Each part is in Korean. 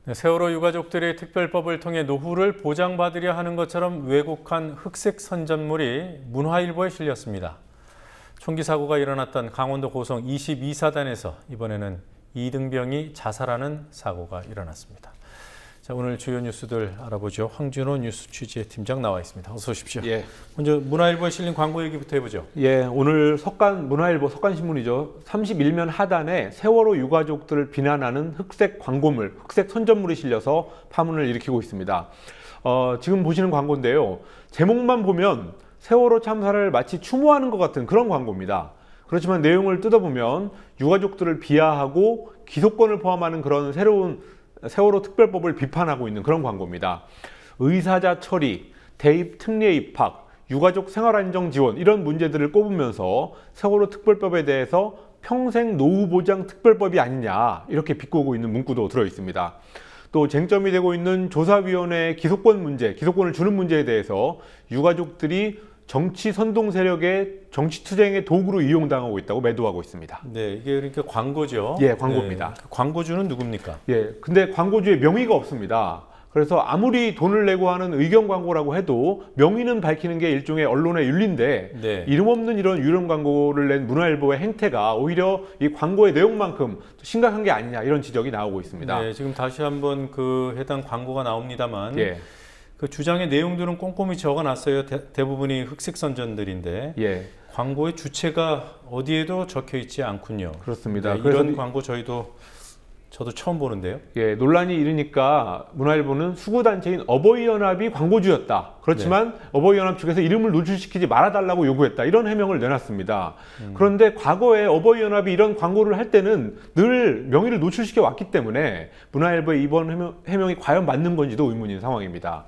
네, 세월호 유가족들이 특별법을 통해 노후를 보장받으려 하는 것처럼 왜곡한 흑색 선전물이 문화일보에 실렸습니다. 총기 사고가 일어났던 강원도 고성 22사단에서 이번에는 이등병이 자살하는 사고가 일어났습니다. 자, 오늘 주요 뉴스들 알아보죠. 황준호 뉴스 취재팀장 나와 있습니다. 어서 오십시오. 예. 먼저 문화일보에 실린 광고 얘기부터 해보죠. 예, 오늘 문화일보 석간신문이죠. 31면 하단에 세월호 유가족들을 비난하는 흑색 광고물, 흑색 선전물이 실려서 파문을 일으키고 있습니다. 지금 보시는 광고인데요. 제목만 보면 세월호 참사를 마치 추모하는 것 같은 그런 광고입니다. 그렇지만 내용을 뜯어보면 유가족들을 비하하고 기소권을 포함하는 그런 새로운 세월호 특별법을 비판하고 있는 그런 광고입니다. 의사자 처리, 대입 특례 입학, 유가족 생활안정 지원 이런 문제들을 꼽으면서 세월호 특별법에 대해서 평생 노후보장 특별법이 아니냐 이렇게 비꼬고 있는 문구도 들어 있습니다. 또 쟁점이 되고 있는 조사위원회의 기소권 문제, 기소권을 주는 문제에 대해서 유가족들이 정치 선동 세력의 정치 투쟁의 도구로 이용당하고 있다고 매도하고 있습니다. 네, 이게 그러니까 광고죠. 예, 광고입니다. 네, 광고주는 누굽니까? 예, 근데 광고주의 명의가 없습니다. 그래서 아무리 돈을 내고 하는 의견 광고라고 해도 명의는 밝히는 게 일종의 언론의 윤리인데 네. 이름 없는 이런 유령 광고를 낸 문화일보의 행태가 오히려 이 광고의 내용만큼 심각한 게 아니냐 이런 지적이 나오고 있습니다. 네, 지금 다시 한번 그 해당 광고가 나옵니다만 예. 그 주장의 내용들은 꼼꼼히 적어놨어요. 대부분이 흑색 선전들인데 예. 광고의 주체가 어디에도 적혀 있지 않군요. 그렇습니다. 네, 그래서 이런 광고 저도 처음 보는데요. 예, 논란이 일으니까 문화일보는 수구단체인 어버이연합이 광고주였다. 그렇지만 어버이연합 측에서 이름을 노출시키지 말아달라고 요구했다. 이런 해명을 내놨습니다. 그런데 과거에 어버이연합이 이런 광고를 할 때는 늘 명의를 노출시켜 왔기 때문에 문화일보의 이번 해명이 과연 맞는 건지도 의문인 상황입니다.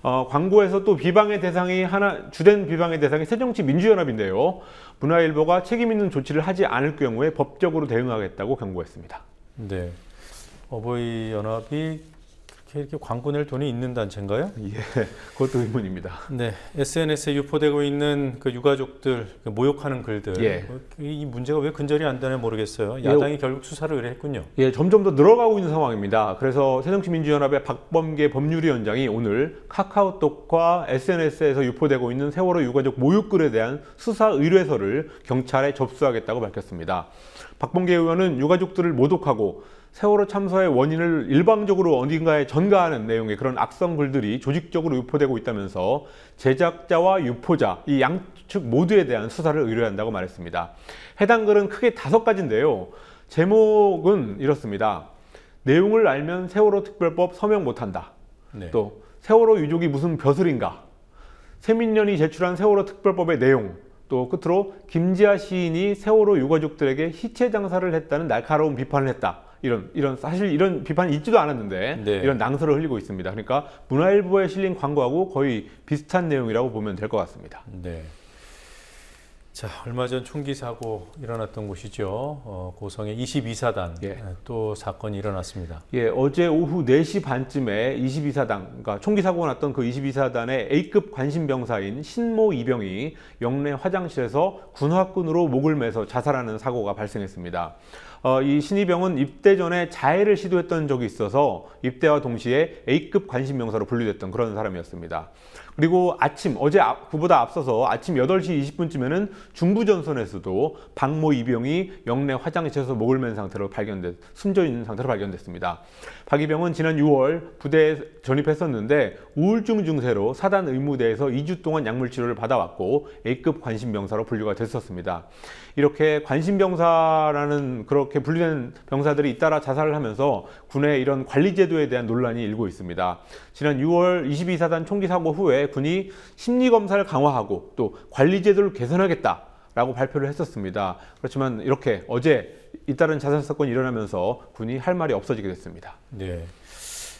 광고에서 또 비방의 대상이 주된 비방의 대상이 새정치민주연합인데요. 문화일보가 책임 있는 조치를 하지 않을 경우에 법적으로 대응하겠다고 경고했습니다. 네, 어버이연합이 이렇게 광고 낼 돈이 있는 단체인가요? 예, 그것도 의문입니다. 네, SNS에 유포되고 있는 그 유가족들 모욕하는 글들, 예. 이 문제가 왜 근절이 안 되나 모르겠어요. 야당이 결국 수사를 의뢰했군요. 예, 점점 더 늘어가고 있는 상황입니다. 그래서 새정치민주연합의 박범계 법률위원장이 오늘 카카오톡과 SNS에서 유포되고 있는 세월호 유가족 모욕글에 대한 수사 의뢰서를 경찰에 접수하겠다고 밝혔습니다. 박범계 의원은 유가족들을 모독하고 세월호 참사의 원인을 일방적으로 어딘가에 전가하는 내용의 그런 악성 글들이 조직적으로 유포되고 있다면서 제작자와 유포자 이 양측 모두에 대한 수사를 의뢰한다고 말했습니다. 해당 글은 크게 5가지인데요. 제목은 이렇습니다. 내용을 알면 세월호 특별법 서명 못한다. 네. 또 세월호 유족이 무슨 벼슬인가. 세민련이 제출한 세월호 특별법의 내용. 또 끝으로 김지아 시인이 세월호 유가족들에게 희체 장사를 했다는 날카로운 비판을 했다. 사실 이런 비판이 있지도 않았는데 네. 이런 낭설을 흘리고 있습니다. 그러니까 문화일보에 실린 광고하고 거의 비슷한 내용이라고 보면 될 것 같습니다. 네. 자, 얼마 전 총기 사고 일어났던 곳이죠. 고성의 22사단 예. 또 사건이 일어났습니다. 예, 어제 오후 4시 반쯤에 22사단, 그러니까 총기 사고가 났던 그 22사단의 A급 관심병사인 신모 이병이 영내 화장실에서 군화끈으로 목을 매서 자살하는 사고가 발생했습니다. 이 신이병은 입대 전에 자해를 시도했던 적이 있어서 입대와 동시에 A급 관심병사로 분류됐던 그런 사람이었습니다. 그리고 그보다 앞서서 아침 8시 20분쯤에는 중부전선에서도 박모 이병이 영내 화장실에서 목을 맨 상태로 숨져 있는 상태로 발견됐습니다. 박 이병은 지난 6월 부대에 전입했었는데 우울증 증세로 사단 의무대에서 2주 동안 약물 치료를 받아왔고 A급 관심병사로 분류가 됐었습니다. 이렇게 관심병사라는 그렇게 분류된 병사들이 잇따라 자살을 하면서 군의 이런 관리제도에 대한 논란이 일고 있습니다. 지난 6월 22사단 총기 사고 후에 군이 심리검사를 강화하고 또 관리제도를 개선하겠다라고 발표를 했었습니다. 그렇지만 이렇게 어제 잇따른 자살 사건이 일어나면서 군이 할 말이 없어지게 됐습니다. 네.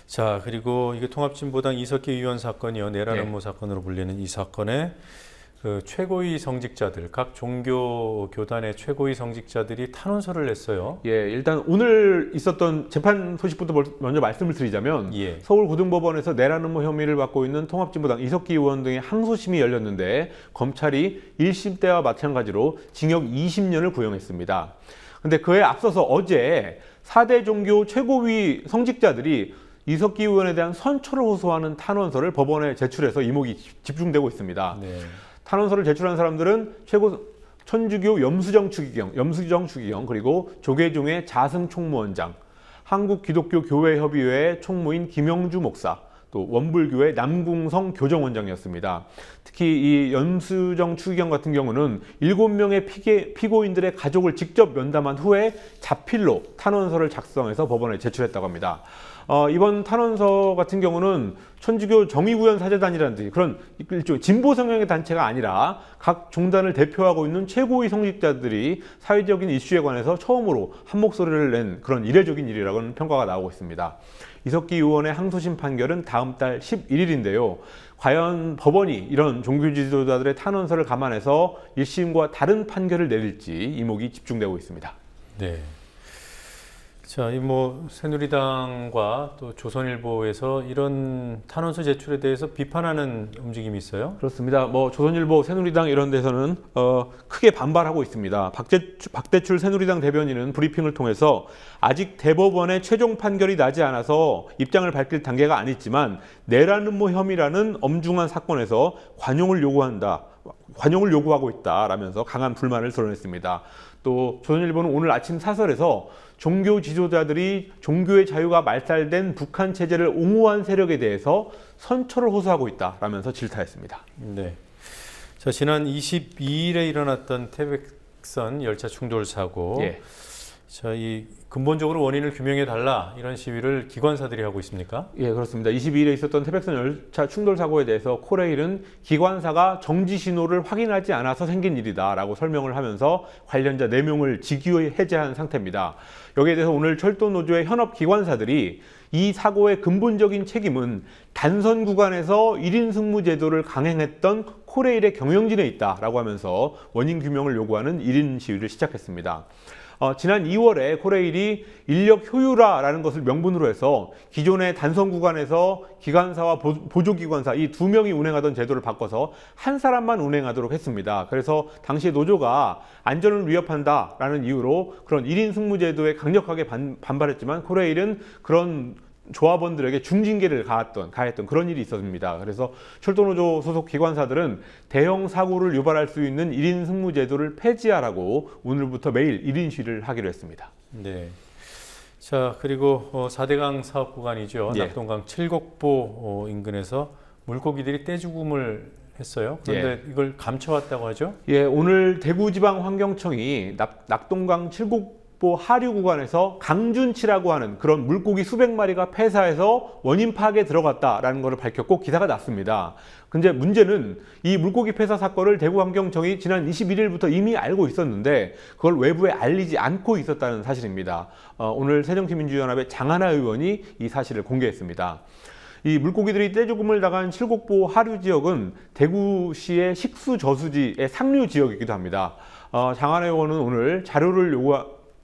자, 그리고 이게 통합진보당 이석기 의원 사건이요. 내란 네. 음모 사건으로 불리는 이 사건에 그 최고위 성직자들, 각 종교 교단의 최고위 성직자들이 탄원서를 냈어요. 예, 일단 오늘 있었던 재판 소식부터 먼저 말씀을 드리자면 예. 서울고등법원에서 내란 음모 혐의를 받고 있는 통합진보당 이석기 의원 등의 항소심이 열렸는데 검찰이 1심 때와 마찬가지로 징역 20년을 구형했습니다. 근데 그에 앞서서 어제 4대 종교 최고위 성직자들이 이석기 의원에 대한 선처를 호소하는 탄원서를 법원에 제출해서 이목이 집중되고 있습니다. 네. 탄원서를 제출한 사람들은 최고 천주교 염수정 추기경, 그리고 조계종의 자승 총무원장, 한국기독교교회협의회 총무인 김영주 목사, 또 원불교회 남궁성 교정원장이었습니다. 특히 이 염수정 추기경 같은 경우는 7명의 피고인들의 가족을 직접 면담한 후에 자필로 탄원서를 작성해서 법원에 제출했다고 합니다. 이번 탄원서 같은 경우는 천주교 정의구현 사제단이라든지 그런 일종의 진보 성향의 단체가 아니라 각 종단을 대표하고 있는 최고위 성직자들이 사회적인 이슈에 관해서 처음으로 한 목소리를 낸 그런 이례적인 일이라고는 평가가 나오고 있습니다. 이석기 의원의 항소심 판결은 다음 달 11일인데요. 과연 법원이 이런 종교 지도자들의 탄원서를 감안해서 1심과 다른 판결을 내릴지 이목이 집중되고 있습니다. 네. 자, 이 새누리당과 또 조선일보에서 이런 탄원서 제출에 대해서 비판하는 움직임이 있어요? 그렇습니다. 조선일보, 새누리당 이런 데서는 크게 반발하고 있습니다. 박대출 새누리당 대변인은 브리핑을 통해서 아직 대법원의 최종 판결이 나지 않아서 입장을 밝힐 단계가 아니지만 내란 음모 혐의라는 엄중한 사건에서 관용을 요구하고 있다라면서 강한 불만을 드러냈습니다. 또 조선일보는 오늘 아침 사설에서 종교 지도자들이 종교의 자유가 말살된 북한 체제를 옹호한 세력에 대해서 선처를 호소하고 있다라면서 질타했습니다. 네. 자, 지난 22일에 일어났던 태백선 열차 충돌 사고. 예. 자, 이 근본적으로 원인을 규명해 달라 이런 시위를 기관사들이 하고 있습니까? 예, 그렇습니다. 22일에 있었던 태백선 열차 충돌 사고에 대해서 코레일은 기관사가 정지 신호를 확인하지 않아서 생긴 일이다라고 설명을 하면서 관련자 4명을 직위 해제한 상태입니다. 여기에 대해서 오늘 철도노조의 현업 기관사들이 이 사고의 근본적인 책임은 단선 구간에서 1인 승무 제도를 강행했던 코레일의 경영진에 있다라고 하면서 원인 규명을 요구하는 1인 시위를 시작했습니다. 지난 2월에 코레일이 인력 효율화라는 것을 명분으로 해서 기존의 단선 구간에서 기관사와 보조기관사 이 2명이 운행하던 제도를 바꿔서 한 사람만 운행하도록 했습니다. 그래서 당시 노조가 안전을 위협한다라는 이유로 그런 1인 승무 제도에 강력하게 반발했지만 코레일은 그런 조합원들에게 중징계를 가했던 그런 일이 있었습니다. 그래서 철도노조 소속 기관사들은 대형 사고를 유발할 수 있는 1인 승무 제도를 폐지하라고 오늘부터 매일 1인 시위를 하기로 했습니다. 네. 자, 그리고 4대강 사업 구간이죠. 예. 낙동강 칠곡보 인근에서 물고기들이 떼죽음을 했어요. 그런데 예. 이걸 감춰왔다고 하죠? 예, 오늘 대구지방환경청이 낙동강 칠곡보 하류 구간에서 강준치라고 하는 그런 물고기 수백 마리가 폐사해서 원인 파악에 들어갔다라는 것을 밝혔고 기사가 났습니다. 근데 문제는 이 물고기 폐사 사건을 대구환경청이 지난 21일부터 이미 알고 있었는데 그걸 외부에 알리지 않고 있었다는 사실입니다. 오늘 새정치민주연합의 장하나 의원이 이 사실을 공개했습니다. 이 물고기들이 떼죽음을 당한 칠곡보 하류 지역은 대구시의 식수 저수지의 상류 지역이기도 합니다. 장하나 의원은 오늘 자료를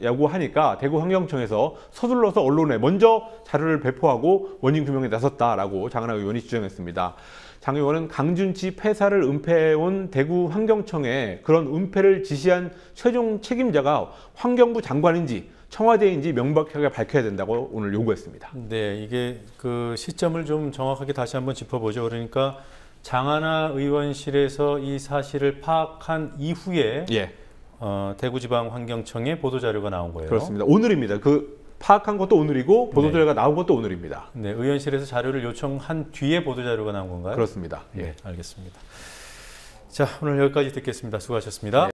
요구하니까 대구환경청에서 서둘러서 언론에 먼저 자료를 배포하고 원인 규명에 나섰다라고 장하나 의원이 주장했습니다. 장 의원은 강준치 폐사를 은폐해온 대구환경청에 그런 은폐를 지시한 최종 책임자가 환경부 장관인지 청와대인지 명백하게 밝혀야 된다고 오늘 요구했습니다. 네, 이게 그 시점을 좀 정확하게 다시 한번 짚어보죠. 그러니까 장하나 의원실에서 이 사실을 파악한 이후에 예. 대구지방환경청에 보도자료가 나온 거예요. 그렇습니다. 오늘입니다. 그 파악한 것도 오늘이고 보도자료가 나온 것도 오늘입니다. 네, 의원실에서 자료를 요청한 뒤에 보도자료가 나온 건가요? 그렇습니다. 네, 알겠습니다. 자, 오늘 여기까지 듣겠습니다. 수고하셨습니다. 네.